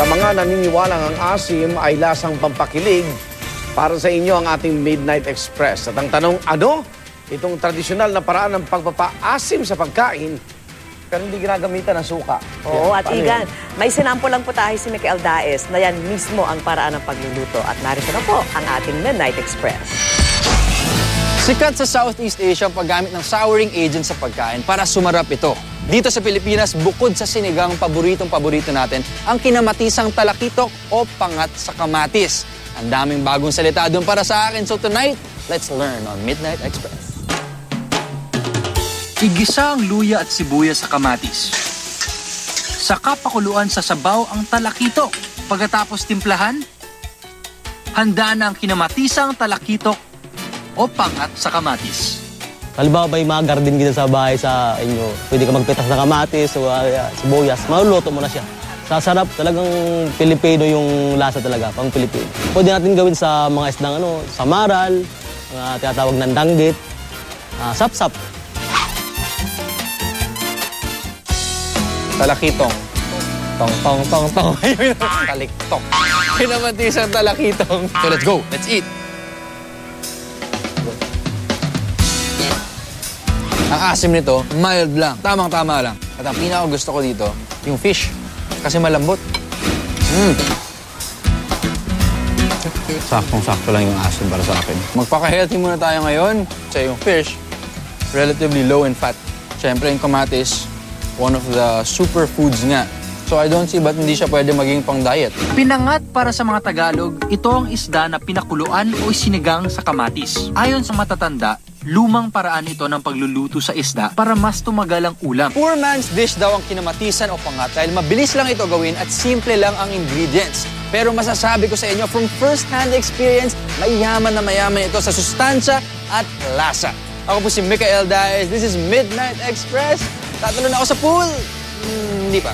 Sa mga naniniwalang ang asim ay lasang pampakilig, para sa inyo ang ating Midnight Express. At ang tanong, ano? Itong tradisyonal na paraan ng pagpapaasim sa pagkain, pero hindi ginagamitan ng suka. Oo, Yan, at paano Igan, yun? may sinampulang putahe si Mikel Daes na yan mismo ang paraan ng pagluluto. At narito na po ang ating Midnight Express. Sikat sa Southeast Asia ang paggamit ng souring agent sa pagkain para sumarap ito. Dito sa Pilipinas, bukod sa sinigang, paboritong-paborito natin ang kinamatisang talakitok o pangat sa kamatis. Ang daming bagong salita doon para sa akin. So tonight, let's learn on Midnight Express. Igisa ang luya at sibuyas sa kamatis. Saka pakuluan sa sabaw ang talakitok. Pagkatapos timplahan, handa na ang kinamatisang talakitok o pangat sa kamatis. Halimbawa may mga garden gina sa bahay sa inyo, pwede ka magpitas ng kamatis o sibuyas, maluluto mo na siya. Sasarap, talagang Pilipino yung lasa talaga, pang Pilipino. Pwede natin gawin sa mga isdang samaral, mga tinatawag ng danggit, sapsap. Talakitong. Tong, tong, tong, tong. Taliktok. Kinamatisang talakitong. So let's go. Let's eat. Ang asim nito, mild lang. Tamang-tama lang. At ang pinaka-gusto ko dito, yung fish. Kasi malambot. Saktong-sakto lang yung asim para sa akin. Magpaka-healthy muna tayo ngayon. Kasi yung fish, relatively low in fat. Siyempre yung kamatis, one of the superfoods nga. So I don't see ba't hindi siya pwede maging pang-diet. Pinangat para sa mga Tagalog, ito ang isda na pinakuluan o sinigang sa kamatis. Ayon sa matatanda, lumang paraan ito ng pagluluto sa isda para mas tumagal ang ulam. Poor man's dish daw ang kinamatisan o pangat dahil mabilis lang ito gawin at simple lang ang ingredients. Pero masasabi ko sa inyo, from first-hand experience, mayaman na mayaman ito sa sustansya at lasa. Ako po si Mikel Daes. This is Midnight Express. Tatalo na ako sa pool. Hindi pa.